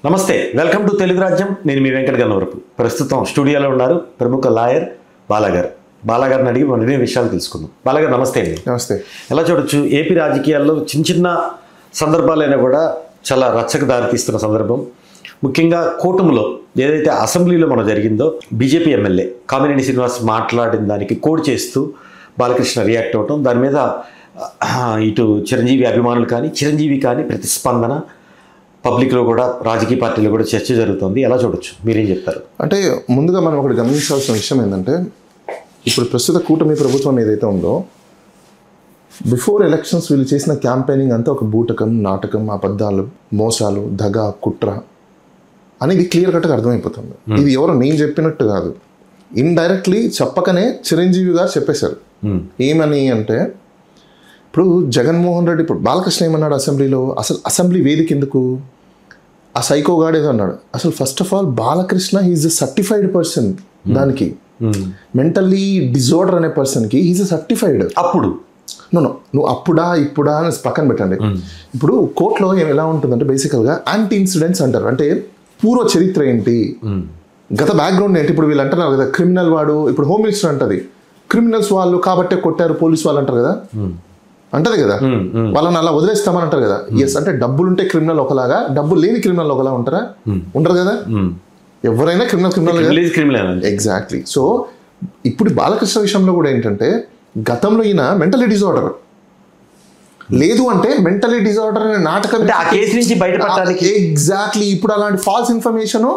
నమస్తే, welcome to Telugu రాజ్యం. నేను మీ వెంకట గన్నవరపు. ప్రస్తుతం స్టూడియోలో ఉన్నారు ప్రముఖ లాయర్ బాలాగారిని అడిగి మరిన్ని విషయాలు తెలుసుకుందాం. బాలాగారు నమస్తే అండి. నమస్తే. ఎలా చూడొచ్చు, ఏపీ రాజకీయాల్లో చిన్న చిన్న సందర్భాలైనా కూడా చాలా రచ్చకు దారితీస్తున్న సందర్భం. ముఖ్యంగా కూటమిలో ఏదైతే అసెంబ్లీలో మనం జరిగిందో, బీజేపీ ఎమ్మెల్యే కామినేని శ్రీనివాస్ మాట్లాడిన దానికి కోడ్ చేస్తూ బాలకృష్ణ రియాక్ట్ అవ్వటం, దాని మీద ఇటు చిరంజీవి అభిమానులు కానీ చిరంజీవి కానీ ప్రతిస్పందన, పబ్లిక్లో కూడా రాజకీయ పార్టీలో కూడా చర్చ జరుగుతుంది. ఎలా చూడొచ్చు, మీరేం చెప్తారు? అంటే ముందుగా మనం ఒకటి గమనించాల్సిన విషయం ఏంటంటే, ఇప్పుడు ప్రస్తుత కూటమి ప్రభుత్వం ఏదైతే ఉందో, బిఫోర్ ఎలక్షన్స్ వీళ్ళు చేసిన క్యాంపెయినింగ్ అంతా ఒక బూటకం, నాటకం, అబద్ధాలు, మోసాలు, దగ, కుట్ర అనేది క్లియర్ కట్గా అర్థమైపోతుంది. ఇది ఎవరో నేను చెప్పినట్టు కాదు, ఇండైరెక్ట్లీ చెప్పకనే చిరంజీవి గారు చెప్పేశారు. ఏమని అంటే, ఇప్పుడు జగన్మోహన్ రెడ్డి, ఇప్పుడు బాలకృష్ణ ఏమన్నాడు అసెంబ్లీలో, అసలు అసెంబ్లీ వేదిక ఎందుకు, ఆ సైకో గాడు ఏదో అన్నాడు. అసలు first of all Balakrishna he's a certified person. దానికి మెంటల్లీ డిజార్డర్ అనే పర్సన్కి హీఈస్ ఎ సర్టిఫైడ్. అప్పుడు నువ్వు అప్పుడా ఇప్పుడా అని పక్కన పెట్టండి. ఇప్పుడు కోర్టులో ఎలా ఉంటుందంటే, బేసికల్గా యాంటీ ఇన్సిడెంట్స్ అంటారు. అంటే పూర్వ చరిత్ర ఏంటి, గత బ్యాక్గ్రౌండ్ ఏంటి. ఇప్పుడు వీళ్ళు అంటున్నారు కదా, క్రిమినల్ వాడు, ఇప్పుడు హోమ్ మినిస్టర్ అంటది క్రిమినల్స్ వాళ్ళు కాబట్టే కొట్టారు పోలీసు వాళ్ళు అంటారు కదా, అంటది కదా, వాళ్ళని అలా వదిలేస్తామని అంటారు కదా. ఎస్, అంటే డబ్బులుంటే క్రిమినల్ ఒకలాగా, డబ్బులు లేని క్రిమినల్ ఒకలా ఉంటారా? ఉంటారు కదా. ఎవరైనా క్రిమినల్. ఎగ్జాక్ట్లీ. సో ఇప్పుడు బాలకృష్ణ విషయంలో కూడా ఏంటంటే, గతంలో ఈయన మెంటలీ డిజార్డర్, లేదు అంటే మెంటలీ డిజార్డర్ అనే నాటకం ఎగ్జాక్ట్లీ. ఇప్పుడు అలాంటి false information,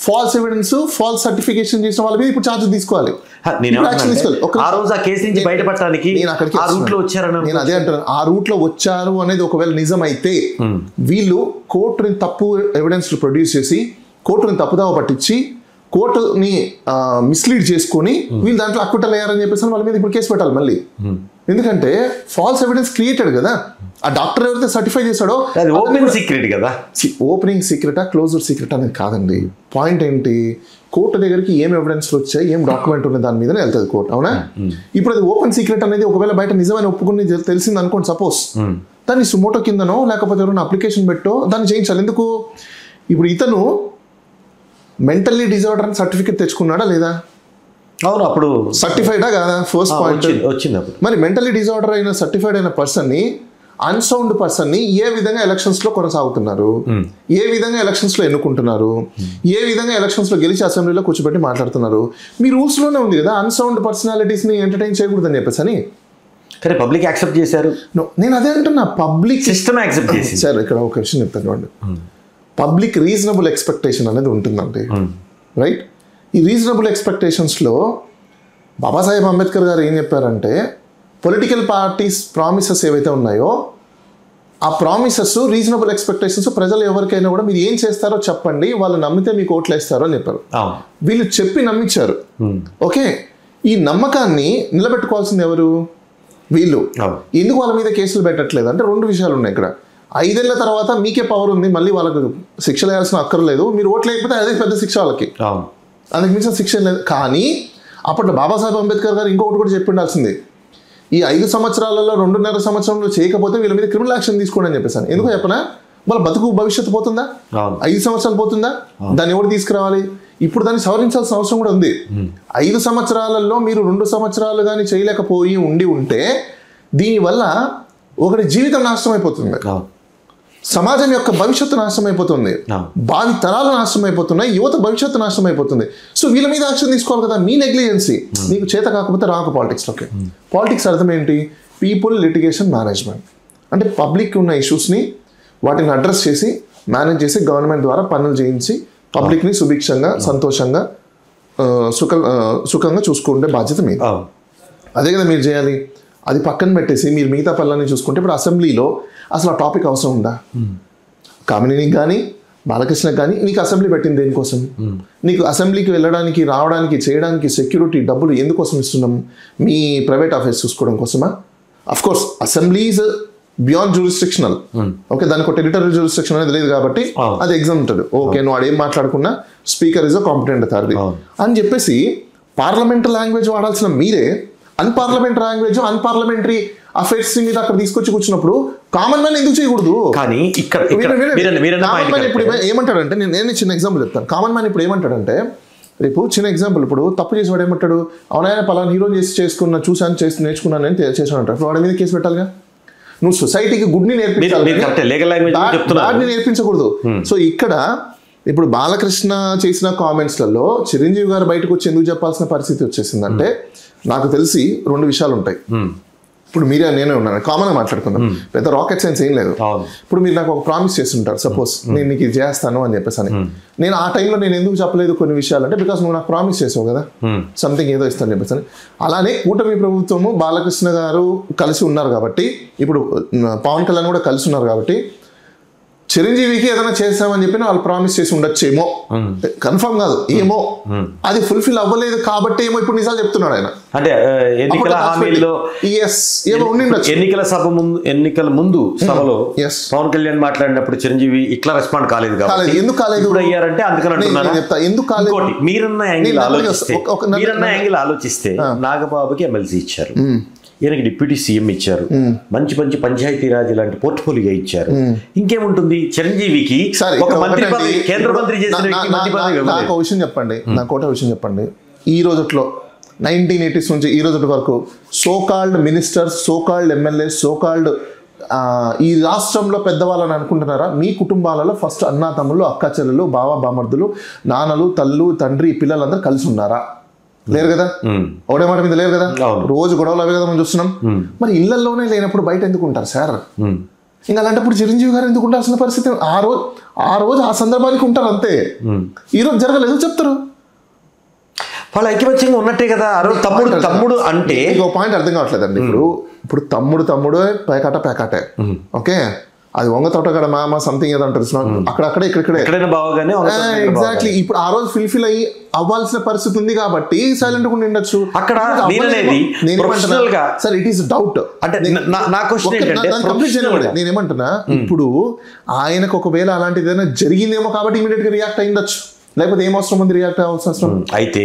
false evidence, false certification చేసిన వాళ్ళ మీద ఇప్పుడు ఛార్జెస్ తీసుకోవాలి. నేను అదే అంటాను, ఆ రూట్ లో వచ్చారు అనేది ఒకవేళ నిజం అయితే, వీళ్ళు కోర్టుని తప్పు ఎవిడెన్స్ ప్రొడ్యూస్ చేసి కోర్టుని తప్పుదావ పట్టించి కోర్టుని మిస్లీడ్ చేసుకొని వీళ్ళు దాంట్లో అక్విటల్ అయ్యారని చెప్పేసి వాళ్ళ మీద ఇప్పుడు కేసు పెట్టాలి మళ్ళీ. ఎందుకంటే ఫాల్స్ ఎవిడెన్స్ క్రియేటెడ్ కదా. ఆ డాక్టర్ ఎవరైతే సర్టిఫై చేశాడో, ఓపెనింగ్ సీక్రెట్ కదా. ఓపెనింగ్ సీక్రెటా క్లోజ్డ్ సీక్రెట్ అనేది కాదండి. పాయింట్ ఏంటి, కోర్టు దగ్గరికి ఏం ఎవిడెన్స్లు వచ్చాయి, ఏం డాక్యుమెంట్ ఉన్నాయి, దాని మీదనే వెళ్తుంది కోర్టు. అవునా? ఇప్పుడు అది ఓపెన్ సీక్రెట్ అనేది ఒకవేళ బయట నిజమైన ఒప్పుకుని తెలిసింది అనుకోండి, సపోజ్, దాన్ని సుమోటో కిందనో లేకపోతే ఎవరైనా అప్లికేషన్ పెట్టో దాన్ని చేయించాలి. ఎందుకు? ఇప్పుడు ఇతను మెంటల్లీ డిజార్డర్ అని సర్టిఫికేట్ తెచ్చుకున్నాడా లేదా? అవును, అప్పుడు సర్టిఫైడా కాదా? ఫస్ట్ పాయింట్ వచ్చింది. మరి మెంటల్లీ డిజార్డర్ అయిన సర్టిఫైడ్ అయిన పర్సన్ని, అన్సౌండ్ పర్సన్ని ఏ విధంగా ఎలక్షన్స్ లో కొనసాగుతున్నారు, ఏ విధంగా ఎలక్షన్స్ లో ఎన్నుకుంటున్నారు, ఏ విధంగా ఎలక్షన్స్ లో గెలిచి అసెంబ్లీలో కూర్చోబెట్టి మాట్లాడుతున్నారు. మీ రూల్స్ లోనే ఉంది కదా అన్సౌండ్ పర్సనాలిటీస్ ని ఎంటర్టైన్ చేయకూడదని చెప్పేసి అని. కానీ పబ్లిక్ యాక్సెప్ట్ చేశారు. నేను అదే అంటున్నా, పబ్లిక్ సిస్టమ్ యాక్సెప్ట్ చేసింది. సార్ ఇక్కడ ఒక విషయం చెప్తాను, పబ్లిక్ రీజనబుల్ ఎక్స్పెక్టేషన్ అనేది ఉంటుందండి, రైట్? ఈ రీజనబుల్ ఎక్స్పెక్టేషన్స్లో బాబాసాహెబ్ అంబేద్కర్ గారు ఏం చెప్పారంటే, పొలిటికల్ పార్టీస్ ప్రామిసెస్ ఏవైతే ఉన్నాయో ఆ ప్రామిసెస్, రీజనబుల్ ఎక్స్పెక్టేషన్స్, ప్రజలు ఎవరికైనా కూడా మీరు ఏం చేస్తారో చెప్పండి, వాళ్ళు నమ్మితే మీకు ఓట్లు వేస్తారో అని చెప్పారు. వీళ్ళు చెప్పి నమ్మించారు. ఓకే, ఈ నమ్మకాన్ని నిలబెట్టుకోవాల్సింది ఎవరు? వీళ్ళు. ఎందుకు వాళ్ళ మీద కేసులు పెట్టట్లేదు అంటే, రెండు విషయాలు ఉన్నాయి ఇక్కడ. 5 ఏళ్ల తర్వాత మీకే పవర్ ఉంది, మళ్ళీ వాళ్ళకు శిక్ష వేయాల్సిన అక్కర్లేదు, మీరు ఓట్లు లేకపోతే అదే పెద్ద శిక్ష వాళ్ళకి, అందుకు మించిన శిక్ష లేదు. కానీ అప్పట్లో బాబాసాహెబ్ అంబేద్కర్ గారు ఇంకొకటి కూడా చెప్పి ఉండాల్సింది, ఈ 5 సంవత్సరాలలో 2.5 సంవత్సరంలో చేయకపోతే వీళ్ళ మీద క్రిమినల్ యాక్షన్ తీసుకోండి అని చెప్పేసాను. ఎందుకు చెప్పనా? వాళ్ళ బతుకు భవిష్యత్తు పోతుందా? 5 సంవత్సరాలు పోతుందా? దాన్ని ఎవరు తీసుకురావాలి? ఇప్పుడు దాన్ని సవరించాల్సిన అవసరం కూడా ఉంది. 5 సంవత్సరాలలో మీరు 2 సంవత్సరాలు కానీ చేయలేకపోయి ఉంటే దీనివల్ల ఒకటి జీవితం నాశనం అయిపోతుంది, సమాజం యొక్క భవిష్యత్తు నాశనం అయిపోతుంది, భావి తరాలు నాశనం అయిపోతున్నాయి, యువత భవిష్యత్తు నాశనం అయిపోతుంది. సో వీళ్ళ మీద యాక్షన్ తీసుకోవాలి కదా. మీ నెగ్లిజెన్సీ, నీకు చేత కాకపోతే రాక పాలిటిక్స్లోకి. పాలిటిక్స్ అర్థం ఏంటి? People litigation management. అంటే పబ్లిక్ ఉన్న ఇష్యూస్ని వాటిని అడ్రస్ చేసి మేనేజ్ చేసి గవర్నమెంట్ ద్వారా పనులు చేయించి పబ్లిక్ని సుభిక్షంగా, సంతోషంగా, సుఖంగా చూసుకుంటే బాధ్యత మీద. అదే కదా మీరు చేయాలి. అది పక్కన పెట్టేసి మీరు మిగతా పనులన్నీ చూసుకుంటే, ఇప్పుడు అసెంబ్లీలో అసలు ఆ టాపిక్ అవసరం ఉందా? కామినేనికి కానీ బాలకృష్ణకి కానీ నీకు అసెంబ్లీ పెట్టింది దేనికోసం? నీకు అసెంబ్లీకి వెళ్ళడానికి, రావడానికి, చేయడానికి సెక్యూరిటీ డబ్బులు ఎందుకోసం ఇస్తున్నాం? మీ ప్రైవేట్ ఆఫీస్ చూసుకోవడం కోసమా? Of course assembly is beyond jurisdictional. Okay, దానికి ఒక టెరిటరీ జ్యూరిస్డిక్షన్ అనేది లేదు కాబట్టి అది ఎగ్జామ్ ఉంటుంది. ఓకే, నువ్వు ఆడేం మాట్లాడుకున్నా speaker is a competent authority అని చెప్పేసి పార్లమెంటరీ లాంగ్వేజ్ వాడాల్సిన మీరే అన్పార్లమెంటరీ లాంగ్వేజ్, అన్పార్లమెంటరీ అఫైర్స్ మీద అక్కడ తీసుకొచ్చి కూర్చున్నప్పుడు కామన్ మ్యాన్ ఎందుకు చేయకూడదు? కానీ ఇక్కడ కామన్ మ్యాన్ ఇప్పుడు ఏమంటాడంటే, నేను చిన్న ఎగ్జాంపుల్ చెప్తాను. కామన్ మ్యాన్ ఇప్పుడు ఏమంటాడంటే, రేపు చిన్న ఎగ్జాంపుల్, ఇప్పుడు తప్పు చేసేవాడు ఏమంటాడు, అవునైనా పలానా హీరోని చేసుకున్నా, చూసాను, నేర్చుకున్నాను అని చేసాను అంటారు. వాడి మీద కేసు పెట్టాలిగా. నువ్వు సొసైటీకి గుడ్ని నేర్పించాలి, బ్యాడ్ని నేర్పించకూడదు. సో ఇక్కడ ఇప్పుడు బాలకృష్ణ చేసిన కామెంట్స్లలో చిరంజీవి గారు బయటకు వచ్చి ఎందుకు చెప్పాల్సిన పరిస్థితి వచ్చేసిందంటే, నాకు తెలిసి 2 విషయాలు ఉంటాయి. ఇప్పుడు మీరే నేనే ఉన్నాను, కామన్గా మాట్లాడుకుందాం, పెద్ద రాకెట్ సైన్స్ ఏం లేదు. ఇప్పుడు మీరు నాకు ఒక ప్రామిస్ చేస్తుంటారు, సపోజ్ నేను నీకు ఇది చేస్తాను అని చెప్పేసి అని. నేను ఆ టైంలో నేను ఎందుకు చెప్పలేదు కొన్ని విషయాలు అంటే, బికాస్ నువ్వు నాకు ప్రామిస్ చేసావు కదా, సంథింగ్ ఏదో ఇస్తాను చెప్పేసి అని. అలానే కూటమి ప్రభుత్వము బాలకృష్ణ గారు కలిసి ఉన్నారు కాబట్టి, ఇప్పుడు పవన్ కళ్యాణ్ కూడా కలిసి ఉన్నారు కాబట్టి, చిరంజీవికి ఏదైనా చేస్తామని చెప్పి వాళ్ళు ప్రామిస్ చేసి ఉండొచ్చేమో, కన్ఫర్మ్ కాదు, ఏమో అది ఫుల్ఫిల్ అవ్వలేదు కాబట్టి ఏమో ఇప్పుడు నిజాలు చెప్తున్నాడు ఆయన. అంటే ఎన్నికల హామీల్లో ఎన్నికల ముందు సభలో పవన్ కళ్యాణ్ మాట్లాడినప్పుడు చిరంజీవి ఇట్లా రెస్పాండ్ కాలేదు కాబట్టి ఎందుకు కాలేదు అయ్యారంటే అందుకని చెప్తా. ఎందుకు కాలేదు? మీరన్న యాంగిల్ ఆలోచిస్తే నాగబాబుకి ఎమ్మెల్సీ ఇచ్చారు, ఈయనకి డిప్యూటీ సీఎం ఇచ్చారు, మంచి మంచి పంచాయతీరాజ్ లాంటి పోర్ట్ఫోలియో ఇచ్చారు. ఇంకేముంటుంది చిరంజీవికి? ఒక మంత్రి పదవి, కేంద్ర మంత్రి చేసిన నాకు ఒక విషయం చెప్పండి, ఈ రోజుట్లో 1980s నుంచి ఈ రోజు వరకు so called ministers, so called MLA, so called ఈ రాష్ట్రంలో పెద్దవాళ్ళని అనుకుంటున్నారా? మీ కుటుంబాలలో ఫస్ట్ అన్నా తమ్ముళ్ళు, అక్క చెల్లెలు, బావ బామర్దులు, నాన్నలు, తల్లు, తండ్రి, పిల్లలందరూ కలిసి ఉన్నారా? లేరు కదా. ఒకటే మాట మీద లేరు కదా. రోజు గొడవలు అవే కదా మనం చూస్తున్నాం. మరి ఇళ్లలోనే లేనప్పుడు బయట ఎందుకు ఉంటారు సార్? ఇంకా అలాంటప్పుడు చిరంజీవి గారు ఎందుకు ఉండాల్సిన పరిస్థితి? ఆ రోజు ఆ సందర్భానికి ఉంటారు అంతే. ఈరోజు జరగలేదు చెప్తారు. వాళ్ళు ఐక్యమత్యంగా ఉన్నట్టే కదా. ఆ రోజు తమ్ముడు అంటే ఇంకో పాయింట్ అర్థం కావట్లేదండి. ఇప్పుడు తమ్ముడు పేకాటే ఓకే, అది వంగ తోటగడ మామ సంథింగ్ ఏదో అంటారు అక్కడక్కడే ఇక్కడెక్కడే బాగానే ఎగ్జాక్ట్లీ. ఇప్పుడు ఆ రోజు ఫుల్ఫిల్ అవ్వాల్సిన పరిస్థితి ఉంది కాబట్టి సైలెంట్ గా ఉండొచ్చు. అక్కడ సార్ ఇట్ ఈస్ డౌట్ అంటే నేనేమంటున్నా, ఇప్పుడు ఆయనకు ఒకవేళ అలాంటిది ఏదైనా జరిగిందేమో కాబట్టి ఇమీడియట్ గా రియాక్ట్ అయ్యిండొచ్చు, లేకపోతే ఏం అవసరం ఉంది రియాక్ట్ అవ్వాల్సిన అవసరం. అయితే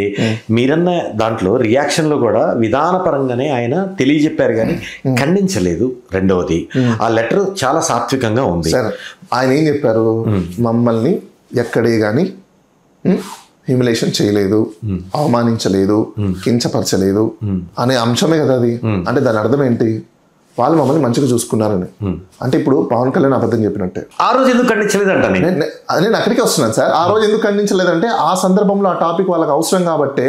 మీరన్న దాంట్లో రియాక్షన్ లో కూడా విధానపరంగానే ఆయన తెలియజెప్పారు కానీ ఖండించలేదు. రెండవది ఆ లెటర్ చాలా సాత్వికంగా ఉంది. సార్ ఆయన ఏం చెప్పారు, మమ్మల్ని ఎక్కడే కానీ హ్యూమిలేషన్ చేయలేదు, అవమానించలేదు, కించపరచలేదు అనే అంశమే కదా అది. అంటే దాని అర్థం ఏంటి? వాళ్ళు మమ్మల్ని మంచిగా చూసుకున్నారని. అంటే ఇప్పుడు పవన్ కళ్యాణ్ అబద్ధం చెప్పినట్టే. ఆ రోజు ఎందుకు ఖండించలేదంట? నేను అక్కడికి వస్తున్నాను సార్. ఆ రోజు ఎందుకు ఖండించలేదంటే ఆ సందర్భంలో ఆ టాపిక్ వాళ్ళకి అవసరం కాబట్టి,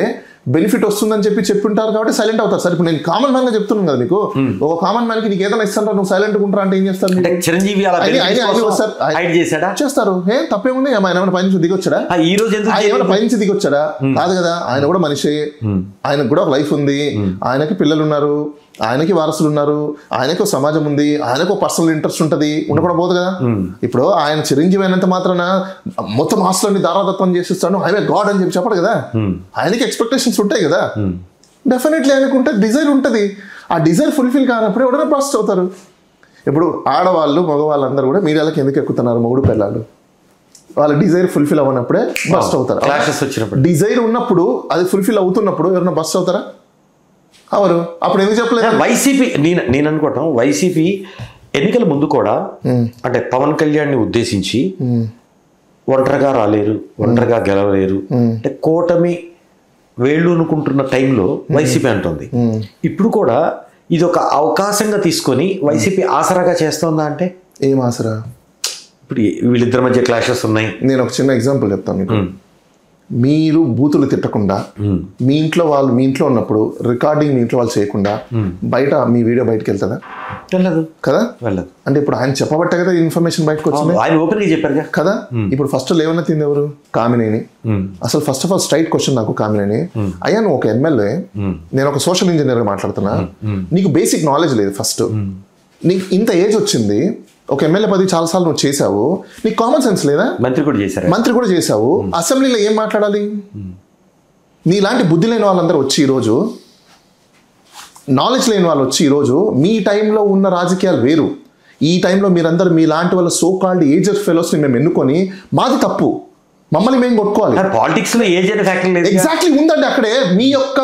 బెనిఫిట్ వస్తుందని చెప్పుంటారు కాబట్టి సైలెంట్ అవుతారు సార్. ఇప్పుడు నేను కామన్ మ్యాన్ గా చెప్తున్నాను కదా మీకు, ఒక కామన్ మ్యాన్ కి నీకు ఏదైనా ఇస్తాను నువ్వు సైలెంట్ ఉంటారా అంటే ఏం చేస్తారు? చిరంజీవి చేస్తారు. ఏం తప్పేముంది? ఆయన పైనుంచి దిగొచ్చాడా? ఈ రోజు ఏమైనా పైనుంచి దిగొచ్చాడా? కాదు కదా. ఆయన కూడా మనిషి, ఆయనకు కూడా ఒక లైఫ్ ఉంది, ఆయనకి పిల్లలు ఉన్నారు, ఆయనకి వారసులు ఉన్నారు, ఆయనకు సమాజం ఉంది, ఆయనకు పర్సనల్ ఇంట్రెస్ట్ ఉంటుంది, ఉండకుండా పోదు కదా. ఇప్పుడు ఆయన చిరంజీవి అయినంత మాత్రాన మొత్తం ఆస్తులన్నీ దారాదత్వం చేసిస్తాను, ఆయన గాడ్ అని చెప్పి చెప్పడు కదా. ఆయనకి ఎక్స్పెక్టేషన్స్ ఉంటాయి కదా. డెఫినెట్లీ ఆయనకు డిజైర్ ఉంటుంది. ఆ డిజైర్ ఫుల్ఫిల్ కానప్పుడు ఎవరైనా బస్ట్ అవుతారు. ఇప్పుడు ఆడవాళ్ళు మగవాళ్ళందరూ కూడా మీడియాలకు ఎందుకు ఎక్కుతున్నారు? మొగుడు పిల్లలు వాళ్ళ డిజైర్ ఫుల్ఫిల్ అవ్వనప్పుడే బస్ట్ అవుతారు. డిజైర్ ఉన్నప్పుడు అది ఫుల్ఫిల్ అవుతున్నప్పుడు ఎవరైనా బస్ట్ అవుతారా? అవరు. అప్పుడు ఎందుకు చెప్పలేదు? వైసీపీ నేను అనుకోవటం, వైసీపీ ఎన్నికల ముందు కూడా అంటే పవన్ కళ్యాణ్ ని ఉద్దేశించి ఒంటరిగా రాలేరు, ఒంటరిగా గెలవలేరు అంటే కూటమి వేళ్ళు అనుకుంటున్న టైంలో వైసీపీ అంటుంది. ఇప్పుడు కూడా ఇది ఒక అవకాశంగా తీసుకొని వైసీపీ ఆసరాగా చేస్తుందా అంటే? ఏం ఆసరా? ఇప్పుడు వీళ్ళిద్దరి మధ్య క్లాషెస్ ఉన్నాయి. నేను ఒక చిన్న ఎగ్జాంపుల్ చెప్తాను మీకు. మీరు బూతులు తిట్టకుండా మీ ఇంట్లో ఉన్నప్పుడు రికార్డింగ్ మీ ఇంట్లో వాళ్ళు చేయకుండా బయట మీ వీడియో బయటకు వెళ్తుందా? వెళ్ళదు కదా. వెళ్ళదు. అంటే ఇప్పుడు ఆయన చెప్పబట్టే కదా ఇన్ఫర్మేషన్ బయటకు వచ్చింది. ఆయన ఓపెన్ గా చెప్పారు కదా. ఇప్పుడు ఫస్ట్ లేవన్నా తింది ఎవరు? కామినేని. అసలు first of all straight question నాకు కామినేని, అయ్యా నువ్వు ఒక ఎమ్మెల్యే, నేను ఒక సోషల్ ఇంజనీర్ గా మాట్లాడుతున్నా, నీకు బేసిక్ నాలెడ్జ్ లేదు. ఫస్ట్ నీకు ఇంత ఏజ్ వచ్చింది, ఒక ఎమ్మెల్యే పది చాలాసార్లు నువ్వు చేసావు, నీకు కామన్ సెన్స్ లేదా? మంత్రి కూడా చేసావు, అసెంబ్లీలో ఏం మాట్లాడాలి? నీలాంటి బుద్ధి లేని వాళ్ళందరూ వచ్చి ఈరోజు, నాలెడ్జ్ లేని వాళ్ళు వచ్చి ఈరోజు, మీ టైంలో ఉన్న రాజకీయాలు వేరు, ఈ టైంలో మీరందరూ మీలాంటి వాళ్ళ సో కాల్డ్ ఏజెడ్ ఫెలోస్ని మేము ఎన్నుకొని మాది తప్పు, మమ్మల్ని మేము కొట్టుకోవాలి. పాలిటిక్స్ లో ఏజ్ అనే ఫ్యాక్టర్ లేదు. ఎగ్జాక్ట్లీ ఉందండి అక్కడే. మీ యొక్క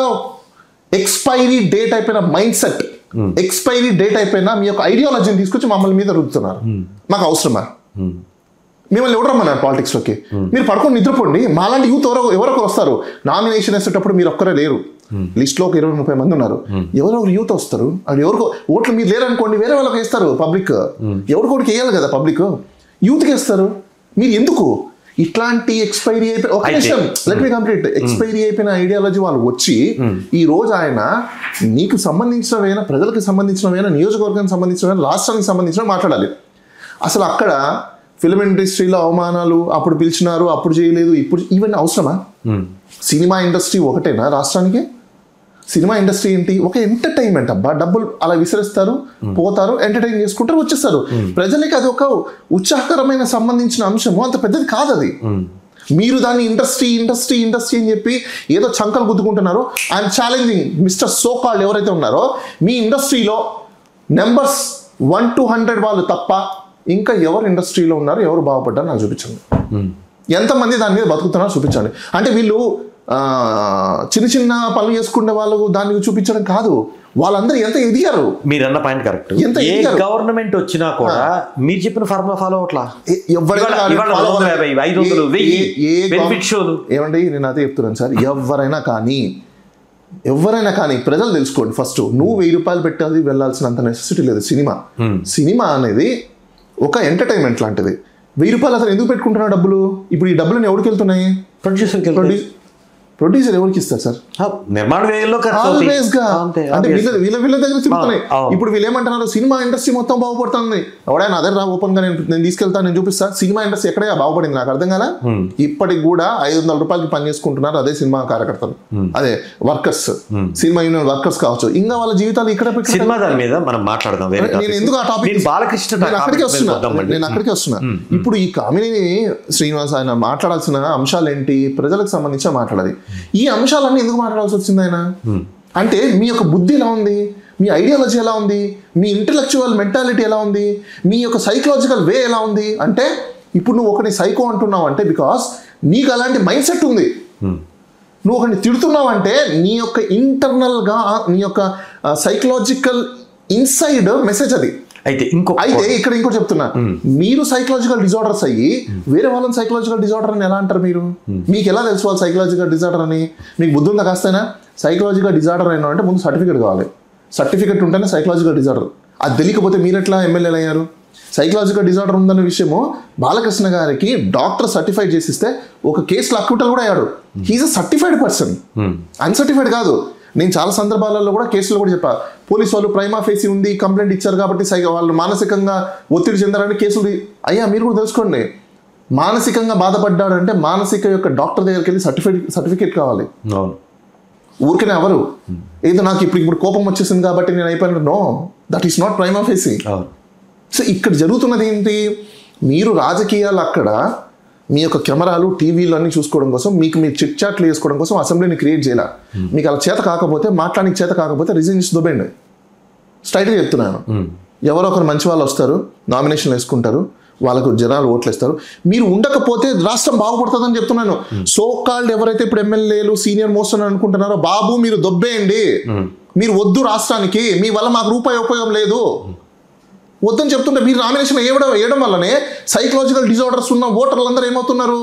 ఎక్స్పైరీ డేట్ అయిపోయిన మైండ్ సెట్, ఎక్స్పైరీ డేట్ అయిపోయినా మీ యొక్క ఐడియాలజీని తీసుకొచ్చి మమ్మల్ని మీద రుద్దుతున్నారు. మాకు అవసరమా? మిమ్మల్ని ఎవరు రమ్మన్నారు పాలిటిక్స్లోకి? మీరు పడుకొని నిద్రపోండి. మాలాంటి యూత్ ఎవరొకరు వస్తారు. నామినేషన్ వేసేటప్పుడు మీరు ఒక్కరే లేరు, లిస్ట్లో ఒక 20-30 మంది ఉన్నారు. ఎవరెవరు యూత్ వస్తారు, అది ఎవరికో ఓట్లు మీరు లేరనుకోండి వేరే వాళ్ళకి వేస్తారు. పబ్లిక్ ఎవరికోటికి వేయాలి కదా, పబ్లిక్ యూత్కి వేస్తారు. మీరు ఎందుకు ఇట్లాంటి ఎక్స్పైరీ అయిపోయి ఒక నిమిషం లెట్ మీ కంప్లీట్ ఎక్స్పైరీ అయిపోయిన ఐడియాలజీ వాళ్ళు వచ్చి ఈ రోజు ఆయన నీకు సంబంధించినవైనా, ప్రజలకు సంబంధించినవైనా, నియోజకవర్గానికి సంబంధించిన, రాష్ట్రానికి సంబంధించిన మాట్లాడాలి. అసలు అక్కడ ఫిల్మ్ ఇండస్ట్రీలో అవమానాలు, అప్పుడు పిలిచినారు, అప్పుడు చేయలేదు, ఇప్పుడు ఇవన్నీ అవసరమా? సినిమా ఇండస్ట్రీ ఒకటేనా రాష్ట్రానికి? సినిమా ఇండస్ట్రీ ఏంటి? ఒక ఎంటర్టైన్మెంట్ అబ్బా. డబ్బులు అలా విసిరేస్తారు, పోతారు, ఎంటర్టైన్ చేసుకుంటారు, వచ్చేస్తారు. ప్రజలకి అది ఒక ఉత్సాహకరమైన సంబంధించిన అంశము, అంత పెద్దది కాదు అది. మీరు దాన్ని ఇండస్ట్రీ ఇండస్ట్రీ ఇండస్ట్రీ అని చెప్పి ఏదో చంకలు గుద్దుకుంటున్నారు. I'm challenging mister so called ఎవరైతే ఉన్నారో, మీ ఇండస్ట్రీలో నెంబర్స్ 1 to 100 వాళ్ళు తప్ప ఇంకా ఎవరు ఇండస్ట్రీలో ఉన్నారు, ఎవరు బాగుపడ్డారు నాకు చూపించండి. ఎంతమంది దాని మీద బతుకుతున్నారో చూపించండి. అంటే వీళ్ళు చిన్న చిన్న పనులు చేసుకునే వాళ్ళు దాన్ని చూపించడం కాదు, వాళ్ళందరూ ఎంత ఎదిగారు. మీరు అన్న పాయింట్ కరెక్ట్. ఏ గవర్నమెంట్ వచ్చినా కూడా మీరు చెప్పిన ఫార్ములా ఫాలో అవట్లా. ఏమండి నేను అదే చెప్తున్నాను సార్. ఎవరైనా కానీ ప్రజలు తెలుసుకోండి. ఫస్ట్ నువ్వు 1000 రూపాయలు పెట్టాలి వెళ్ళాల్సినంత నెసెసిటీ లేదు. సినిమా అనేది ఒక ఎంటర్టైన్మెంట్ లాంటిది. 1000 రూపాయలు అతను ఎందుకు పెట్టుకుంటున్నా డబ్బులు? ఇప్పుడు ఈ డబ్బులు ఎవరికి వెళ్తున్నాయి? ప్రొడ్యూసర్ ఎవరికి ఇస్తారు సార్? నిర్మాణ వ్యయంలో అంటే వీళ్ళ దగ్గర తిరుగుతున్నాయి. ఇప్పుడు వీళ్ళు ఏమంటున్నారు, సినిమా ఇండస్ట్రీ మొత్తం బాగుపడుతుంది. ఎవడైనా అదే రా ఓపెన్ గా నేను తీసుకెళ్తాను, నేను చూపిస్తాను. సినిమా ఇండస్ట్రీ ఎక్కడే బాగుపడింది నాకు అర్థం కదా. ఇప్పటికి కూడా 500 రూపాయలకి పని చేసుకుంటున్నారు అదే సినిమా కార్యకర్తలు, అదే వర్కర్స్, సినిమా యూనియన్ వర్కర్స్ కావచ్చు. ఇంకా వాళ్ళ జీవితాలు ఇక్కడ సినిమా దాని మీద మనం మాట్లాడదాం. నేను ఎందుకు ఆ టాపిక్ నేను అక్కడికే వస్తున్నా. ఇప్పుడు ఈ కామినేని శ్రీనివాస్ ఆయన మాట్లాడాల్సిన అంశాలు ఏంటి? ప్రజలకు సంబంధించి మాట్లాడాలి. ఈ అంశాలన్నీ ఎందుకు మాట్లాడాల్సి వచ్చింది ఆయన? అంటే మీ యొక్క బుద్ధి ఎలా ఉంది, మీ ఐడియాలజీ ఎలా ఉంది, మీ ఇంటలెక్చువల్ మెంటాలిటీ ఎలా ఉంది, మీ యొక్క సైకలాజికల్ వే ఎలా ఉంది? అంటే ఇప్పుడు నువ్వు ఒకరిని సైకో అంటున్నావు అంటే బికాస్ నీకు అలాంటి మైండ్ సెట్ ఉంది. నువ్వు ఒకరిని తిడుతున్నావు అంటే నీ యొక్క ఇంటర్నల్గా నీ యొక్క సైకలాజికల్ ఇన్సైడ్ మెసేజ్ అది. అయితే ఇక్కడ ఇంకోటి చెప్తున్నా, మీరు సైకలాజికల్ డిజార్డర్స్ అయ్యి వేరే వాళ్ళని సైకలాజికల్ డిజార్డర్ అని ఎలా అంటారు? మీకు ఎలా తెలుసు వాళ్ళు సైకలాజికల్ డిజార్డర్ అని? మీకు బుద్ధి ఉందా కాస్తైనా? సైకలాజికల్ డిజార్డర్ అయినా అంటే ముందు సర్టిఫికేట్ కావాలి. సర్టిఫికేట్ ఉంటేనే సైకలాజికల్ డిజార్డర్. అది తెలియకపోతే మీరు ఎట్లా ఎమ్మెల్యేలు అయ్యారు? సైకలాజికల్ డిజార్డర్ ఉందన్న విషయము బాలకృష్ణ గారికి డాక్టర్ సర్టిఫై చేసిస్తే ఒక కేసులో అక్విటల్ కూడా అయ్యాడు. He's a certified person, uncertified కాదు. నేను చాలా సందర్భాలలో కూడా కేసులు కూడా చెప్పా, పోలీసు వాళ్ళు ప్రైమా ఫేసి ఉంది కంప్లైంట్ ఇచ్చారు కాబట్టి వాళ్ళు మానసికంగా ఒత్తిడి చెందారని కేసులు. అయ్యా మీరు కూడా తెలుసుకోండి, మానసికంగా బాధపడ్డాడంటే మానసిక యొక్క డాక్టర్ దగ్గరికి వెళ్ళి సర్టిఫికేట్ కావాలి. ఊరికనే ఎవరు ఏదో నాకు ఇప్పుడు కోపం వచ్చేసింది కాబట్టి నేను అయిపోయాను, no, that is not prima facie. So ఇక్కడ జరుగుతున్నది ఏంటి? మీరు రాజకీయాలు అక్కడ మీ యొక్క కెమెరాలు టీవీలు అన్ని చూసుకోవడం కోసం, మీకు మీరు చిట్ చాట్లు వేసుకోవడం కోసం అసెంబ్లీని క్రియేట్ చేయాలి. మీకు అలా చేత కాకపోతే, మాట్లాడానికి చేత కాకపోతే రిజైన్ చేసి దొబ్బేయండి. స్ట్రైట్గా చెప్తున్నాను. ఎవరో ఒకరు మంచి వాళ్ళు వస్తారు, నామినేషన్లు వేసుకుంటారు, వాళ్ళకు జనాలు ఓట్లు ఇస్తారు. మీరు ఉండకపోతే రాష్ట్రం బాగుపడుతుందని చెప్తున్నాను. సో కాల్డ్ ఎవరైతే ఇప్పుడు ఎమ్మెల్యేలు సీనియర్ మోస్ట్ అని అనుకుంటున్నారో, బాబు మీరు దొబ్బేయండి, మీరు వద్దు రాష్ట్రానికి, మీ వల్ల మాకు రూపాయి ఉపయోగం లేదు వద్దని చెప్తుంటే మీరు నామినేషన్ వేయడం వల్లనే సైకలాజికల్ డిజార్డర్స్ ఉన్న ఓటర్లందరూ ఏమవుతున్నారు?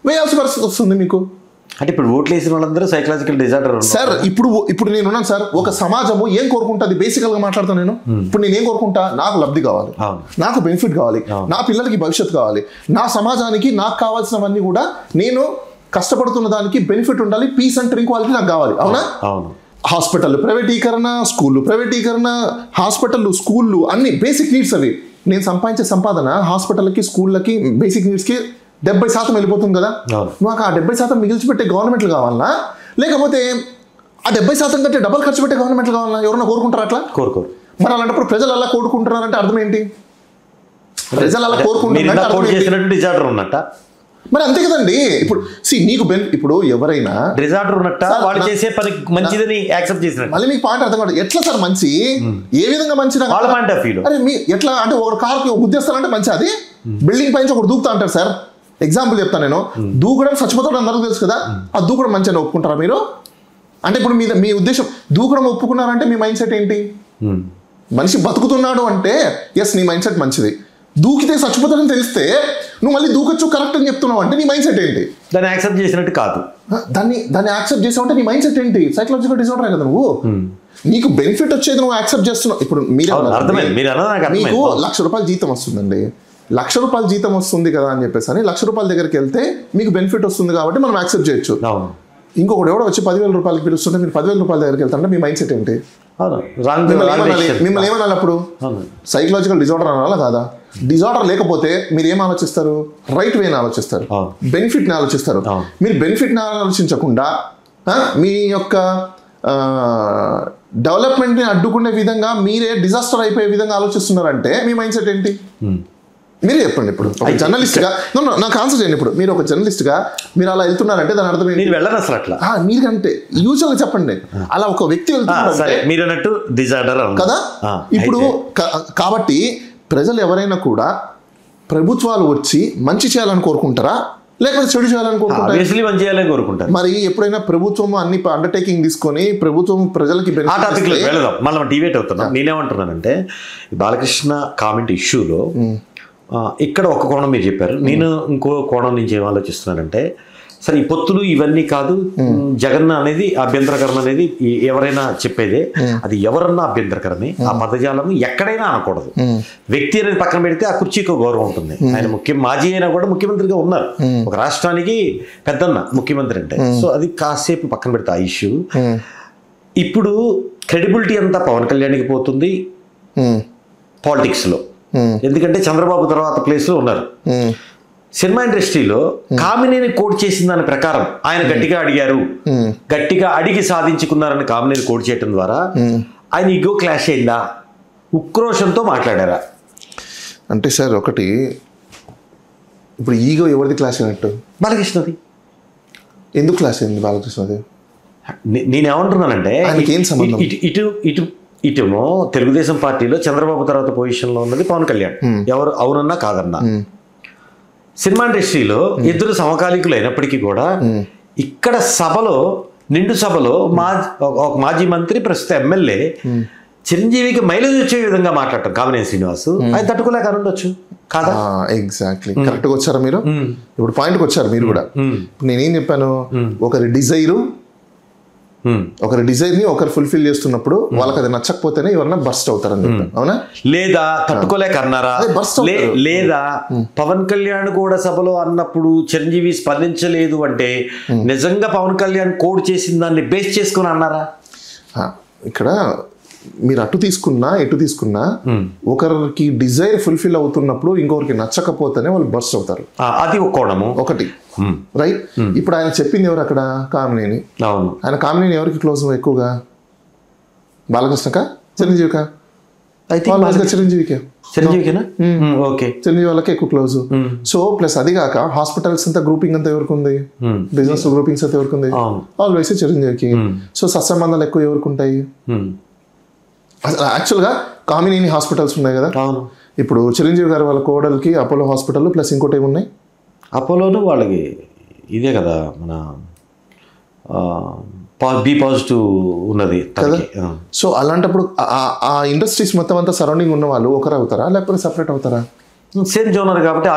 వేయాల్సిన పరిస్థితి వస్తుంది మీకు. అంటే ఇప్పుడు ఓట్లు వేసిన వాళ్ళందరూ సైకలాజికల్ డిజార్డర్ సార్. ఇప్పుడు నేను ఉన్నాను సార్. ఒక సమాజము ఏం కోరుకుంటుంది? బేసికల్గా మాట్లాడతాను నేను. ఇప్పుడు నేను ఏం కోరుకుంటా? నాకు లబ్ధి కావాలి, నాకు బెనిఫిట్ కావాలి, నా పిల్లలకి భవిష్యత్తు కావాలి, నా సమాజానికి నాకు కావాల్సినవన్నీ కూడా నేను కష్టపడుతున్న దానికి బెనిఫిట్ ఉండాలి, పీస్ అండ్ ట్రంక్వాలిటీ నాకు కావాలి. అవునా? హాస్పిటల్ ప్రైవేటీకరణ, స్కూళ్ళు ప్రైవేటీకరణ, హాస్పిటళ్ళు స్కూళ్ళు అన్ని బేసిక్ నీడ్స్ అవి. నేను సంపాదించే సంపాదన హాస్పిటల్కి స్కూళ్ళకి బేసిక్ నీడ్స్కి 70% వెళ్ళిపోతుంది కదా. నాకు ఆ 70% మిగిల్చిపెట్టే గవర్నమెంట్లు కావాలన్నా, లేకపోతే ఆ 70% కంటే డబల్ ఖర్చు పెట్టే గవర్నమెంట్లు కావాలన్నా? ఎవరన్నా కోరుకుంటారు అట్లా? కోరుకోరు. మరి అలాంటప్పుడు ప్రజలు అలా కోరుకుంటున్నారంటే అర్థం ఏంటి? ప్రజలు అలా కోరుకుంటున్నారు మరి అంతే కదండి. ఇప్పుడు నీకు ఇప్పుడు ఎవరైనా డిజార్డర్ ఉన్నట్ట వాళ్ళు చేసే పని మంచిదని యాక్సెప్ట్ చేసినట్టు. మళ్ళీ మీకు పాయింట్ అర్థం కాదు. ఎట్లా సార్ మంచి? ఏ విధంగా మంచి? వాళ్ళ పాయింట్ ఆఫ్ వ్యూ. అరే మీ ఎట్లా అంటే ఒక కార్కి గుద్దేస్తారంటే మంచి, అది బిల్డింగ్ పైన ఒకటి దూకుతా అంటారు సార్. ఎగ్జాంపుల్ చెప్తాను నేను. దూకడం చచ్చిపోతాడు అందరికీ తెలుసు కదా. ఆ దూకడం మంచి అని ఒప్పుకుంటారా మీరు? అంటే ఇప్పుడు మీ ఉద్దేశం దూకడం ఒప్పుకున్నారంటే మీ మైండ్ సెట్ ఏంటి? మనిషి బతుకుతున్నాడు అంటే ఎస్ నీ మైండ్ సెట్ మంచిది. దూకితే చచ్చిపోతాడని తెలిస్తే నువ్వు మళ్ళీ దూకొచ్చు కరెక్ట్ అని చెప్తున్నావు అంటే నీ మైండ్ సెట్ ఏంటి? దాన్ని యాక్సెప్ట్ చేసినట్టు కాదు. దాన్ని యాక్సెప్ట్ చేసావు అంటే నీ మైండ్ సెట్ ఏంటి? సైకలాజికల్ డిజార్డర్ కదా నువ్వు. నీకు బెనిఫిట్ వచ్చేది నువ్వు యాక్సెప్ట్ చేస్తున్నావు. ఇప్పుడు మీకు ₹1,00,000 జీతం వస్తుందండి, ₹1,00,000 జీతం వస్తుంది కదా అని చెప్పేసి అని ₹1,00,000 దగ్గరికి వెళ్తే మీకు బెనిఫిట్ వస్తుంది కాబట్టి మనం యాక్సెప్ట్ చేయొచ్చు. ఇంకొకటి ఎవడో వచ్చి ₹10,000 పిలుస్తుంటే మీరు ₹10,000 దగ్గరికి వెళ్తారంటే మీ మైండ్ సెట్ ఏంటి? మిమ్మల్ని ఏమనాలి అప్పుడు? సైకలాజికల్ డిజార్డర్ అనాలా కాదా? డిజార్డర్ లేకపోతే మీరు ఏం ఆలోచిస్తారు? రైట్ వేని ఆలోచిస్తారు, బెనిఫిట్ని ఆలోచిస్తారు. మీరు బెనిఫిట్ని ఆలోచించకుండా మీ యొక్క డెవలప్మెంట్ని అడ్డుకునే విధంగా మీరే డిజాస్టర్ అయిపోయే విధంగా ఆలోచిస్తున్నారంటే మీ మైండ్ సెట్ ఏంటి? మీరే చెప్పండి. ఇప్పుడు ఒక జర్నలిస్ట్గా నాకు ఆన్సర్ చేయండి. ఇప్పుడు మీరు ఒక జర్నలిస్ట్గా మీరు అలా వెళ్తున్నారంటే దాని అర్థం ఏంటి? వెళ్ళను అసలు అట్లా. మీరంటే యూజువల్గా చెప్పండి, అలా ఒక వ్యక్తి వెళ్తున్నారు కదా. ఇప్పుడు కాబట్టి ప్రజలు ఎవరైనా కూడా ప్రభుత్వాలు వచ్చి మంచి చేయాలని కోరుకుంటారా లేకపోతే చెడు చేయాలని కోరుకుంటారు? మరి ఎప్పుడైనా ప్రభుత్వం అన్ని అండర్టేకింగ్ తీసుకొని ప్రభుత్వం ప్రజలకి మనం డిబేట్ అవుతున్నాం. నేనేమంటున్నానంటే బాలకృష్ణ కామెంట్ ఇష్యూలో ఇక్కడ ఒక కోణం మీరు చెప్పారు, నేను ఇంకో కోణం నుంచి ఏం ఆలోచిస్తున్నానంటే, సరే ఈ పొత్తులు ఇవన్నీ కాదు, జగన్ అనేది అభ్యంతరకరం అనేది ఎవరైనా చెప్పేదే, అది ఎవరన్నా అభ్యంతరకరమే. ఆ పదజాలం ఎక్కడైనా అనకూడదు. వ్యక్తి అనేది పక్కన పెడితే ఆ కుర్చీకి గౌరవం ఉంటుంది. ఆయన మాజీ అయినా కూడా ముఖ్యమంత్రిగా ఉన్నారు, ఒక రాష్ట్రానికి పెద్దన్న ముఖ్యమంత్రి అంటే. సో అది కాసేపు పక్కన పెడితే ఆ ఇష్యూ. ఇప్పుడు క్రెడిబిలిటీ అంతా పవన్ కళ్యాణ్కి పోతుంది పాలిటిక్స్లో. ఎందుకంటే చంద్రబాబు తర్వాత ప్లేస్లో ఉన్నారు. సినిమా ఇండస్ట్రీలో కామినేని కోట్ చేసిన దాని ప్రకారం ఆయన గట్టిగా అడిగారు, గట్టిగా అడిగి సాధించుకున్నారని కామినేని కోట్ చేయడం ద్వారా ఆయన ఈగో క్లాష్ అయిందా, ఉక్రోషంతో మాట్లాడారా? అంటే సార్ ఒకటి, ఇప్పుడు ఈగో ఎవరిది క్లాష్ అయినట్టు? బాలకృష్ణది. ఎందుకు క్లాష్ అయింది బాలకృష్ణది? నేనేమంటున్నానంటే ఏం సంబంధం? ఇటేమో తెలుగుదేశం పార్టీలో చంద్రబాబు తర్వాత పొజిషన్లో ఉన్నది పవన్ కళ్యాణ్, ఎవరు అవునన్నా కాదన్నా. సినిమా ఇండస్ట్రీలో ఇద్దరు సమకాలీకులు అయినప్పటికీ కూడా ఇక్కడ సభలో, నిండు సభలో ఒక మాజీ మంత్రి ప్రస్తుత ఎమ్మెల్యే చిరంజీవికి మైలేజ్ వచ్చే విధంగా మాట్లాడటం కామినేని శ్రీనివాస్, అది తట్టుకోలేక ఉండొచ్చు కాదా? ఎగ్జాక్ట్లీ కరెక్ట్గా వచ్చారా మీరు? ఇప్పుడు పాయింట్కి వచ్చారు మీరు కూడా. నేనేం చెప్పాను, ఒకరి డిజైర్ని ఒకరు ఫుల్ఫిల్ చేస్తున్నప్పుడు వాళ్ళకి అది నచ్చకపోతేనే ఎవరన్నా బర్స్ట్ అవుతారని చెప్పాను, అవునా? లేదా తట్టుకోలేక అన్నారా? లేదా పవన్ కళ్యాణ్ కూడా సభలో అన్నప్పుడు చిరంజీవి స్పందించలేదు అంటే నిజంగా పవన్ కళ్యాణ్ కోడ్ చేసిన దాన్ని బేస్ చేసుకుని అన్నారా? ఇక్కడ మీరు అటు తీసుకున్నా ఎటు తీసుకున్నా ఒకరికి డిజైర్ ఫుల్ఫిల్ అవుతున్నప్పుడు ఇంకొకరికి నచ్చకపోతేనే వాళ్ళు బర్స్ట్ అవుతారు. అది ఒక కోణము ఒకటి, రైట్? ఇప్పుడు ఆయన చెప్పింది ఎవరు అక్కడ? కామినేని. ఆయన కామినేని ఎవరికి క్లోజ్ ఎక్కువగా? బాలకృష్ణకా చిరంజీవికా? చిరంజీవి వాళ్ళకి ఎక్కువ క్లోజ్. సో ప్లస్ అది కాక హాస్పిటల్స్ అంతా గ్రూపింగ్ అంతా ఎవరికి ఉంది? బిజినెస్ గ్రూపింగ్స్ అంతా ఎవరికి ఉంది? ఆల్వేస్ చిరంజీవికి. సో సత్సంబంధాలు ఎక్కువ ఎవరికి ఉంటాయి? యాక్చువల్గా కామినేని హాస్పిటల్స్ ఉన్నాయి కదా. ఇప్పుడు చిరంజీవి గారు వాళ్ళ కోడలికి అపోలో హాస్పిటల్ ప్లస్ ఇంకోటి ఏమున్నాయి? అపోలోను వాళ్ళకి ఇదే కదా మన బి పాజిటివ్ ఉన్నది కదా. సో అలాంటప్పుడు ఆ ఇండస్ట్రీస్ మొత్తం అంతా సరౌండింగ్ ఉన్న వాళ్ళు ఒకరు అవుతారా లేకపోతే సపరేట్ అవుతారా? సేమ్ జోనర్ కాబట్టి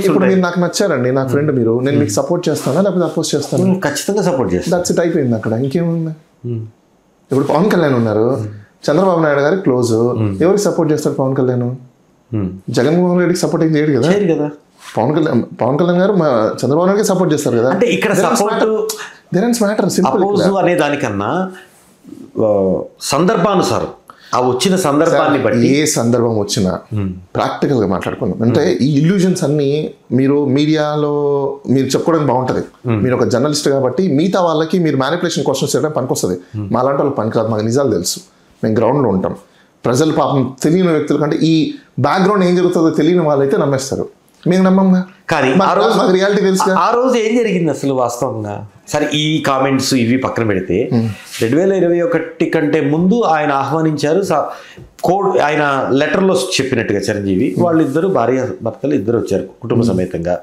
ఇప్పుడు మీరు నాకు నచ్చారండి, నా ఫ్రెండ్ మీరు, నేను మీకు సపోర్ట్ చేస్తానా లేకపోతే అపోజ్ చేస్తాను? ఖచ్చితంగా సపోర్ట్ చేస్తాను. దట్స్ ఇట్, అయిపోయింది. అక్కడ ఇంకేముంది? ఇప్పుడు పవన్ కళ్యాణ్ ఉన్నారు, చంద్రబాబు నాయుడు గారికి క్లోజ్, ఎవరికి సపోర్ట్ చేస్తారు పవన్ కళ్యాణ్? జగన్మోహన్ రెడ్డికి సపోర్ట్ ఏం చేయడు కదా. పవన్ కళ్యాణ్ గారు చంద్రబాబు నాయుడుకి సపోర్ట్ చేస్తారు కదా. అంటే ఇక్కడ సపోర్ట్ అనే దానికన్నా సందర్భానుసారం ఆ వచ్చిన సందర్భాన్ని బట్టి, ఏ సందర్భం వచ్చినా ప్రాక్టికల్గా మాట్లాడుకున్నాం. అంటే ఈ ఇల్యూజన్స్ అన్ని మీరు మీడియాలో మీరు చెప్పుకోవడానికి బాగుంటుంది. మీరు ఒక జర్నలిస్ట్ కాబట్టి మిగతా వాళ్ళకి మీరు మ్యానిపులేషన్ క్వశ్చన్స్ చేయడం పనికొస్తుంది. మా లాంటి వాళ్ళు పనికిరాదు, మాకు నిజాలు తెలుసు, మేము గ్రౌండ్లో ఉంటాం. ప్రజలు పాపం తెలియని వ్యక్తుల కంటే ఈ బ్యాక్గ్రౌండ్ ఏం జరుగుతుందో తెలియని వాళ్ళైతే నమ్మేస్తారు, మేము నమ్మంగా. కానీ మాకు రియాలిటీ తెలుసు. ఆ రోజు ఏం జరిగింది అసలు వాస్తవంగా? సరే ఈ కామెంట్స్ ఇవి పక్కన పెడితే 2021 కంటే ముందు ఆయన ఆహ్వానించారు. ఆయన లెటర్లో చెప్పినట్టుగా చిరంజీవి వాళ్ళిద్దరు భార్య భర్తలు ఇద్దరు వచ్చారు కుటుంబ సమేతంగా.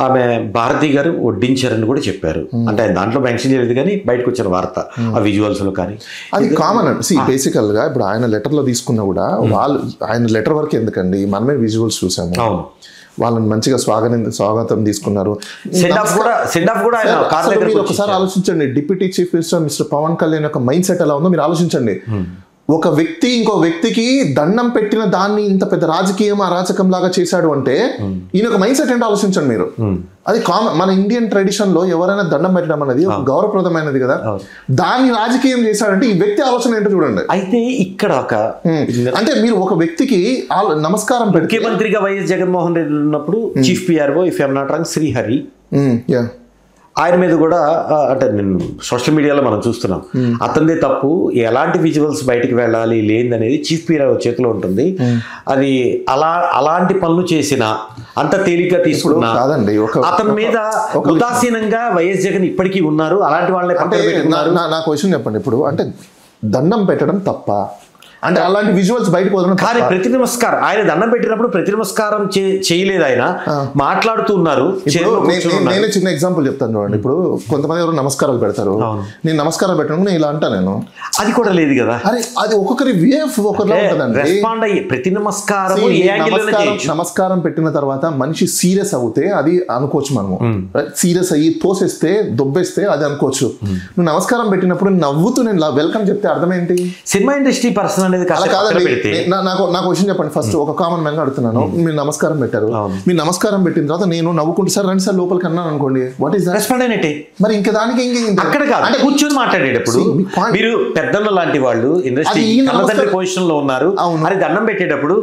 ఆమె భారతి గారు వడ్డించారని కూడా చెప్పారు. అంటే ఆయన దాంట్లో మెన్షన్ చేయలేదు కానీ బయటకు వచ్చిన వార్త ఆ విజువల్స్ లో. కానీ అది కామన్ అండి. బేసికల్ గా ఇప్పుడు ఆయన లెటర్ లో తీసుకున్నా కూడా వాళ్ళు ఆయన లెటర్ వరకు ఎందుకండి, మనమే విజువల్స్ చూసాము. అవును, వాళ్ళని మంచిగా స్వాగతం తీసుకున్నారు. మీరు ఒకసారి ఆలోచించండి, deputy chief minister mister Pawan Kalyan యొక్క మైండ్ సెట్ ఎలా ఉందో మీరు ఆలోచించండి. ఒక వ్యక్తి ఇంకో వ్యక్తికి దండం పెట్టిన దాన్ని ఇంత పెద్ద రాజకీయం అరాచకం లాగా చేశాడు అంటే ఈయన ఒక మైండ్ సెట్ ఏంటో ఆలోచించండి మీరు. అది కామన్, మన ఇండియన్ ట్రెడిషన్ లో ఎవరైనా దండం పెట్టడం అనేది ఒక గౌరవప్రదమైనది కదా. దాన్ని రాజకీయం చేశాడంటే ఈ వ్యక్తి ఆలోచన ఏంటో చూడండి. అయితే ఇక్కడ ఒక అంటే మీరు ఒక వ్యక్తికి నమస్కారం పెట్టి, ముఖ్యమంత్రిగా వైఎస్ జగన్మోహన్ రెడ్డి ఉన్నప్పుడు chief PRO if I'm not wrong Srihari, ఆయన మీద కూడా అంటే నేను సోషల్ మీడియాలో మనం చూస్తున్నాం, అతనిదే తప్పు, ఎలాంటి విజువల్స్ బయటికి వెళ్ళాలి లేనిదనేది చీఫ్ పిఆర్ఓ చేతిలో ఉంటుంది. అది అలాంటి పనులు చేసిన అంత తేలిగ్గా తీసుకున్నా కాదండి. అతని మీద ఉదాసీనంగా వైఎస్ జగన్ ఇప్పటికీ ఉన్నారు. అలాంటి వాళ్ళని నా క్వశ్చన్ చెప్పండి. ఇప్పుడు అంటే దండం పెట్టడం తప్ప అంటే అలాంటి విజువల్స్ బయటకు వదలడం కానీ ప్రతి నమస్కారం ఆయన దండం పెట్టినప్పుడు ప్రతి నమస్కారం చేయలేదు, ఆయన మాట్లాడుతున్నారు. నేనే చిన్న ఎగ్జాంపుల్ చెప్తాను చూడండి. ఇప్పుడు కొంతమంది ఎవరు నమస్కారాలు పెడతారు, నేను నమస్కారం పెట్టడం నేను ఇలా అంటా, నేను అది కూడా లేదు కదా. అరే అది ఒక్కొక్కరి వే ఒకరిలో ఉంటుందండి. ప్రతి నమస్కారం పెట్టిన తర్వాత మనిషి సీరియస్ అవుతే అది అనుకోవచ్చు, మనము సీరియస్ అయ్యి తోసేస్తే దొబ్బేస్తే అది అనుకోవచ్చు. నువ్వు నమస్కారం పెట్టినప్పుడు నవ్వుతూ నేను వెల్కమ్ చెప్తే అర్థం ఏంటి? సినిమా ఇండస్ట్రీ పర్సన్ నాకు క్వశ్చన్ చెప్పండి. ఫస్ట్ ఒక కామన్ మ్యాన్ అడుగుతున్నాను, మీరు నమస్కారం పెట్టారు, మీరు నమస్కారం పెట్టిన తర్వాత నేను నవ్వుకుంటూ సార్ రండి సార్ లోపలికి అన్నాను అనుకోండి, వాట్ ఈస్ రెస్పాండ్ అయినట్టే. మరి ఇంకా దానికి అక్కడ కాదు, అంటే కూర్చొని మాట్లాడేటప్పుడు మీరు పెద్దన్న లాంటి వాళ్ళు ఇండస్ట్రీ కన్నతండ్రి పొజిషన్ లో ఉన్నారు, అది దండం పెట్టేటప్పుడు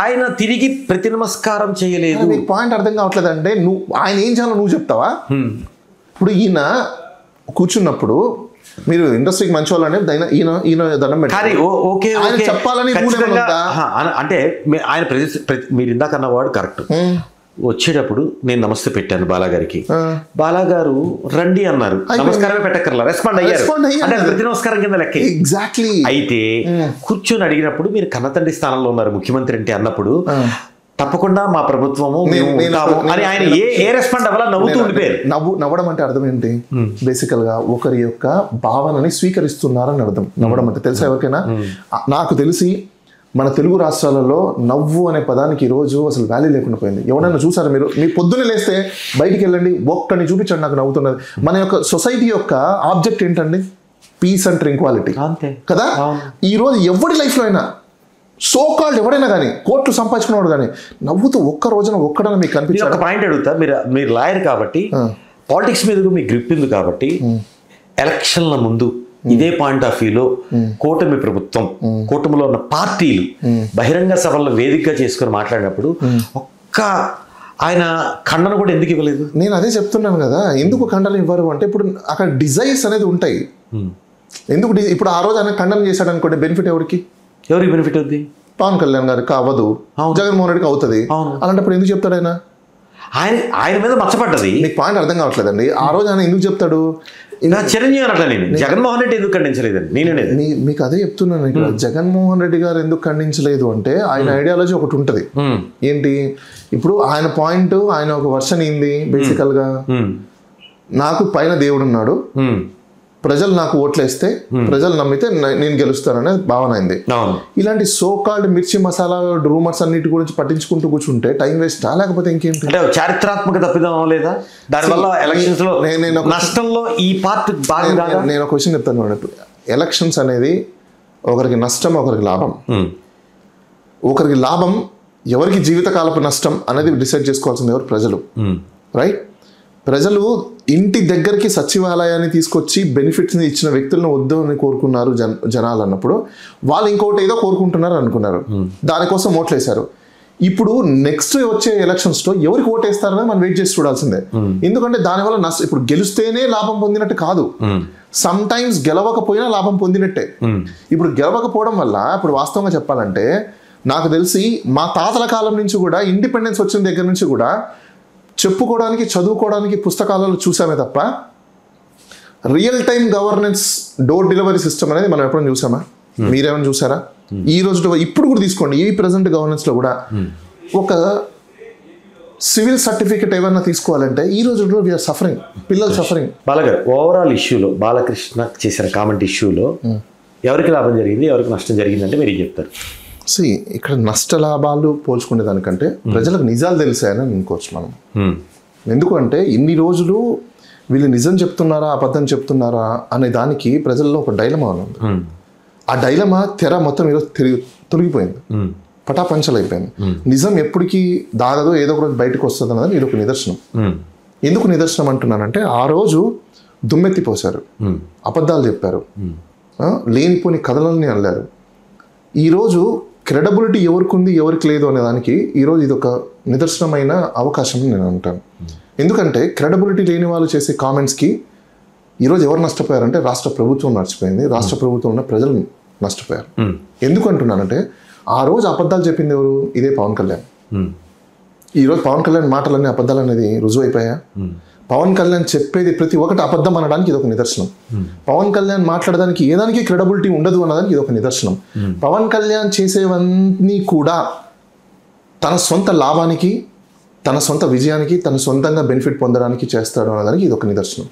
ఆయన తిరిగి ప్రతి నమస్కారం చేయలేదు. మీకు పాయింట్ అర్థం కావట్లేదు అంటే నువ్వు ఆయన ఏం చేయాలో నువ్వు చెప్తావా? ఇప్పుడు ఈయన కూర్చున్నప్పుడు మీరు ఇండస్ట్రీకి మంచి వాళ్ళని ఈయన దండం పెట్టాలి చెప్పాలని అంటే ఆయన మీరు ఇందాక అన్నవాడు కరెక్ట్. వచ్చేటప్పుడు నేను నమస్తే పెట్టాను బాలాగారికి, బాలాగారు రండి అన్నారు, నమస్కారమే పెట్టక్కర్లా, రెస్పాండ్ అయ్యారు. అంటే ప్రతి నమస్కారం కింద లెక్క. ఎగ్జాక్ట్లీ. అయితే కూర్చొని అడిగినప్పుడు మీరు కన్నతండ్రి స్థానంలో ఉన్నారు ముఖ్యమంత్రి అంటే అన్నప్పుడు తప్పకుండా మా ప్రభుత్వము అని ఆయన ఏ రెస్పాండ్ అవ్వాలా నవ్వుతూ ఉండిపోయారు. నవ్వడం అంటే అర్థం ఏంటి? బేసికల్ గా ఒకరి యొక్క భావనని స్వీకరిస్తున్నారని అర్థం నవ్వడం అంటే. తెలుసా ఎవరికైనా? నాకు తెలిసి మన తెలుగు రాష్ట్రాలలో నవ్వు అనే పదానికి ఈ రోజు అసలు వాల్యూ లేకుండా పోయింది. ఎవరైనా చూసారా మీరు? మీ పొద్దున్నే లేస్తే బయటికి వెళ్ళండి, ఒక్కడిని చూపించండి నాకు నవ్వుతున్నది. మన యొక్క సొసైటీ యొక్క ఆబ్జెక్ట్ ఏంటండి? పీస్ అండ్ ట్రంక్వాలిటీ కదా. ఈ రోజు ఎవరి లైఫ్ లో అయినా సో కాల్డ్ ఎవడైనా కానీ కోట్లు సంపాదించుకున్నాడు కానీ నవ్వుతూ ఒక్క రోజున ఒక్కడైనా మీకు కనిపించారు. ఒక పాయింట్ అడుగుతా, మీరు లాయర్ కాబట్టి పాలిటిక్స్ మీద మీకు గ్రిప్ ఉంది కాబట్టి ఎలక్షన్ల ముందు ఇదే పాయింట్ ఆఫ్ వ్యూలో కూటమి ప్రభుత్వం, కూటమిలో ఉన్న పార్టీలు బహిరంగ సభల్లో వేదికగా చేసుకుని మాట్లాడినప్పుడు ఒక్క ఆయన ఖండన కూడా ఎందుకు ఇవ్వలేదు? నేను అదే చెప్తున్నాను కదా, ఎందుకు ఖండన ఇవ్వరు అంటే ఇప్పుడు అక్కడ డిజైర్స్ అనేది ఉంటాయి. ఎందుకు ఇప్పుడు ఆ రోజు ఆయన ఖండన చేశాడు అనుకోండి, బెనిఫిట్ ఎవరికి బెనిఫిట్ అవుతుంది? పవన్ కళ్యాణ్ గారికి అవ్వదు, జగన్మోహన్ రెడ్డికి అవుతుంది. అలాంటప్పుడు ఎందుకు చెప్తాడు ఆయన? ఆయన మీద మచ్చపడ్డది. మీకు పాయింట్ అర్థం కావట్లేదండి. ఆ రోజు ఆయన ఎందుకు చెప్తాడు? చిరంజీవి అట్లా నేను జగన్మోహన్ రెడ్డి ఎందుకు ఖండించలేదండి నేనే మీకు అదే చెప్తున్నాను. ఇక్కడ జగన్మోహన్ రెడ్డి గారు ఎందుకు ఖండించలేదు అంటే ఆయన ఐడియాలజీ ఒకటి ఉంటుంది. ఏంటి? ఇప్పుడు ఆయన పాయింట్, ఆయన ఒక వర్షన్ ఏంది? బేసికల్ గా నాకు పైన దేవుడు ఉన్నాడు, ప్రజలు నాకు ఓట్లేస్తే ప్రజలు నమ్మితే నేను గెలుస్తాననే భావన అయింది. ఇలాంటి సో కాల్డ్ మిర్చి మసాలా రూమర్స్ అన్నిటి గురించి పట్టించుకుంటూ కూర్చుంటే టైం వేస్ట్ లేకపోతే ఇంకేంటి? చారిత్రాత్మక తప్పిదం లేదా? దానివల్ల ఎలక్షన్స్ లో నష్టంలో ఈ పార్ట్ భాగంగా నేను ఒక క్వశ్చన్ చెప్తాను. ఎలక్షన్స్ అనేది ఒకరికి నష్టం, ఒకరికి లాభం. ఒకరికి లాభం, ఎవరికి జీవితకాలపు నష్టం అనేది డిసైడ్ చేసుకోవాల్సింది ఎవరు? ప్రజలు. రైట్? ప్రజలు ఇంటి దగ్గరికి సచివాలయాన్ని తీసుకొచ్చి బెనిఫిట్స్ని ఇచ్చిన వ్యక్తులను వద్దు అని కోరుకున్నారు జనాలు అన్నప్పుడు వాళ్ళు ఇంకోటి ఏదో కోరుకుంటున్నారు అనుకున్నారు, దానికోసం ఓట్లేశారు. ఇప్పుడు నెక్స్ట్ వచ్చే ఎలక్షన్స్లో ఎవరికి ఓటేస్తారని మనం వెయిట్ చేసి చూడాల్సిందే. ఎందుకంటే దానివల్ల ఇప్పుడు గెలిస్తేనే లాభం పొందినట్టు కాదు, సమ్ టైమ్స్ గెలవకపోయినా లాభం పొందినట్టే. ఇప్పుడు గెలవకపోవడం వల్ల ఇప్పుడు వాస్తవంగా చెప్పాలంటే నాకు తెలిసి మా తాతల కాలం నుంచి కూడా, ఇండిపెండెన్స్ వచ్చిన దగ్గర నుంచి కూడా చెప్పుకోవడానికి, చదువుకోవడానికి పుస్తకాలలో చూసామే తప్ప real time governance door delivery system అనేది మనం ఎప్పుడైనా చూసామా? మీరేమైనా చూసారా? ఈ రోజు ఇప్పుడు కూడా తీసుకోండి, ఈ ప్రెసెంట్ గవర్నెన్స్ లో కూడా ఒక సివిల్ సర్టిఫికేట్ ఏమైనా తీసుకోవాలంటే ఈ రోజుల్లో వీఆర్ సఫరింగ్, పిల్లలు సఫరింగ్. బాలగారు, ఓవరాల్ ఇష్యూలో బాలకృష్ణ చేసిన కామెంట్ ఇష్యూలో ఎవరికి లాభం జరిగింది, ఎవరికి నష్టం జరిగిందంటే మీరు ఏం చెప్తారు? ఇక్కడ నష్ట లాభాలు పోల్చుకునే దానికంటే ప్రజలకు నిజాలు తెలిసాయని అనుకోవచ్చు మనం. ఎందుకంటే ఇన్ని రోజులు వీళ్ళు నిజం చెప్తున్నారా అబద్ధం చెప్తున్నారా అనే దానికి ప్రజల్లో ఒక డైలమా ఉంది. ఆ డైలమా తెర మొత్తం ఈరోజు తొలగిపోయింది, పటాపంచలు అయిపోయింది. నిజం ఎప్పటికీ దాగదో ఏదో ఒక రోజు బయటకు వస్తుంది అన్నది ఇది ఒక నిదర్శనం. ఎందుకు నిదర్శనం అంటున్నానంటే ఆ రోజు దుమ్మెత్తిపోశారు, అబద్ధాలు చెప్పారు, లేనిపోని కథలని అల్లారు. ఈరోజు క్రెడబిలిటీ ఎవరికి ఉంది ఎవరికి లేదు అనే దానికి ఈరోజు ఇది ఒక నిదర్శనమైన అవకాశం నేను అంటాను. ఎందుకంటే క్రెడబిలిటీ లేని వాళ్ళు చేసే కామెంట్స్కి ఈరోజు ఎవరు నష్టపోయారంటే రాష్ట్ర ప్రభుత్వం నష్టపోయింది, రాష్ట్ర ప్రభుత్వం ఉన్న ప్రజలు నష్టపోయారు. ఎందుకు అంటున్నానంటే ఆ రోజు అబద్ధాలు చెప్పింది ఎవరు? ఇదే పవన్ కళ్యాణ్. ఈరోజు పవన్ కళ్యాణ్ మాటలన్నీ అబద్ధాలు అనేది రుజువు అయిపోయా. పవన్ కళ్యాణ్ చెప్పేది ప్రతి ఒక్కటి అబద్ధం అనడానికి ఇది ఒక నిదర్శనం. పవన్ కళ్యాణ్ మాట్లాడడానికి ఏదానికి క్రెడబిలిటీ ఉండదు అన్నదానికి ఇది ఒక నిదర్శనం. పవన్ కళ్యాణ్ చేసేవన్నీ కూడా తన సొంత లాభానికి, తన సొంత విజయానికి, తన సొంతంగా బెనిఫిట్ పొందడానికి చేస్తాడు అన్నదానికి ఇది ఒక నిదర్శనం.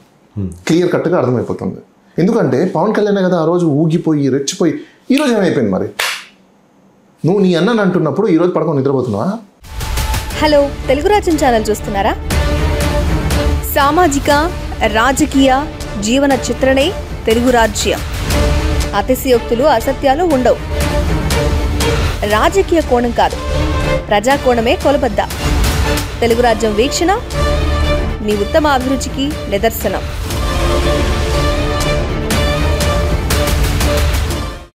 క్లియర్ కట్గా అర్థమైపోతుంది. ఎందుకంటే పవన్ కళ్యాణ్ కదా ఆ రోజు ఊగిపోయి రెచ్చిపోయి ఈరోజు ఏమైపోయింది మరి? నువ్వు నీ అన్నని అంటున్నప్పుడు ఈరోజు పడుకొని నిద్రపోతున్నావా? హలో, తెలుగు రాజ్యం ఛానల్ చూస్తున్నారా? సామాజిక రాజకీయ జీవన చిత్రణే తెలుగు రాజ్యం. అతిశయోక్తులు అసత్యాలు ఉండవు. రాజకీయ కోణం కాదు, ప్రజా కోణమే కొలబద్ద. తెలుగు రాజ్యం వీక్షణ మీ ఉత్తమ అభిరుచికి నిదర్శనం.